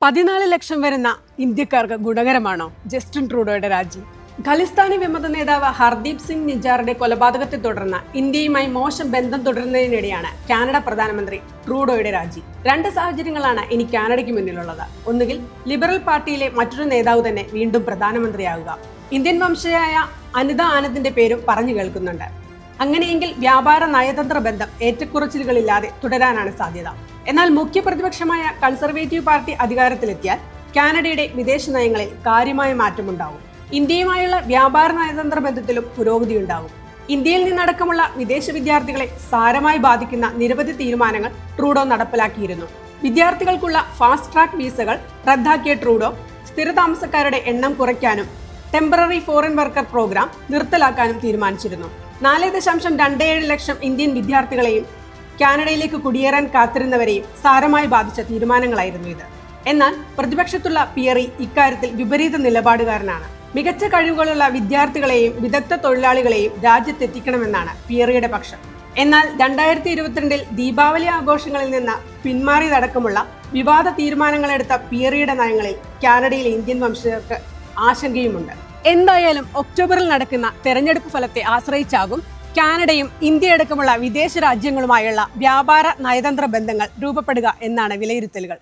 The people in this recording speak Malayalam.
14 ലക്ഷം വരുന്ന ഇന്ത്യക്കാർക്ക് ഗുണകരമാണോ ജസ്റ്റിൻ ട്രൂഡോയുടെ രാജി? ഖലിസ്ഥാനി വിമത നേതാവ് ഹർദീപ് സിംഗ് നിജാറിന്റെ കൊലപാതകത്തെ തുടർന്ന് ഇന്ത്യയുമായി മോശം ബന്ധം തുടരുന്നതിനിടെയാണ് കാനഡ പ്രധാനമന്ത്രി ട്രൂഡോയുടെ രാജി. രണ്ട് സാഹചര്യങ്ങളാണ് ഇനി കാനഡയ്ക്ക് മുന്നിലുള്ളത്. ഒന്നുകിൽ ലിബറൽ പാർട്ടിയിലെ മറ്റൊരു നേതാവ് തന്നെ വീണ്ടും പ്രധാനമന്ത്രിയാവുക. ഇന്ത്യൻ വംശജയായ അനിത ആനന്ദിന്റെ പേരും പറഞ്ഞു കേൾക്കുന്നുണ്ട്. അങ്ങനെയെങ്കിൽ വ്യാപാര നയതന്ത്ര ബന്ധം ഏറ്റക്കുറച്ചിലുകളില്ലാതെ തുടരാനാണ് സാധ്യത. എന്നാൽ മുഖ്യ പ്രതിപക്ഷമായ കൺസർവേറ്റീവ് പാർട്ടി അധികാരത്തിലെത്തിയാൽ കാനഡയുടെ വിദേശ നയങ്ങളിൽ കാര്യമായ മാറ്റമുണ്ടാവും. ഇന്ത്യയുമായുള്ള വ്യാപാര നയതന്ത്ര ബന്ധത്തിലും പുരോഗതിയുണ്ടാവും. ഇന്ത്യയിൽ നിന്നടക്കമുള്ള വിദേശ വിദ്യാർത്ഥികളെ സാരമായി ബാധിക്കുന്ന നിരവധി തീരുമാനങ്ങൾ ട്രൂഡോ നടപ്പിലാക്കിയിരുന്നു. വിദ്യാർത്ഥികൾക്കുള്ള ഫാസ്റ്റ് ട്രാക്ക് വീസകൾ റദ്ദാക്കിയ ട്രൂഡോ സ്ഥിരതാമസക്കാരുടെ എണ്ണം കുറയ്ക്കാനും ടെമ്പററി ഫോറിൻ വർക്കർ പ്രോഗ്രാം നിർത്തലാക്കാനും തീരുമാനിച്ചിരുന്നു. 4.27 ലക്ഷം ഇന്ത്യൻ വിദ്യാർത്ഥികളെയും കാനഡയിലേക്ക് കുടിയേറാൻ കാത്തിരുന്നവരെയും സാരമായി ബാധിച്ച തീരുമാനങ്ങളായിരുന്നു ഇത്. എന്നാൽ പ്രതിപക്ഷത്തുള്ള പിയറി ഇക്കാര്യത്തിൽ വിപരീത നിലപാടുകാരനാണ്. മികച്ച കഴിവുകളുള്ള വിദ്യാർത്ഥികളെയും വിദഗ്ധ തൊഴിലാളികളെയും രാജ്യത്തെത്തിക്കണമെന്നാണ് പിയറിയുടെ പക്ഷം. എന്നാൽ 2022 ദീപാവലി ആഘോഷങ്ങളിൽ നിന്ന് പിന്മാറിയതടക്കമുള്ള വിവാദ തീരുമാനങ്ങളെടുത്ത പിയറിയുടെ നയങ്ങളിൽ കാനഡയിലെ ഇന്ത്യൻ വംശജർക്ക് ആശങ്കയുമുണ്ട്. എന്തായാലും ഒക്ടോബറിൽ നടക്കുന്ന തെരഞ്ഞെടുപ്പ് ഫലത്തെ ആശ്രയിച്ചാകും കാനഡയും ഇന്ത്യയടക്കമുള്ള വിദേശ രാജ്യങ്ങളുമായുള്ള വ്യാപാര നയതന്ത്ര ബന്ധങ്ങൾ രൂപപ്പെടുക എന്നാണ് വിലയിരുത്തലുകൾ.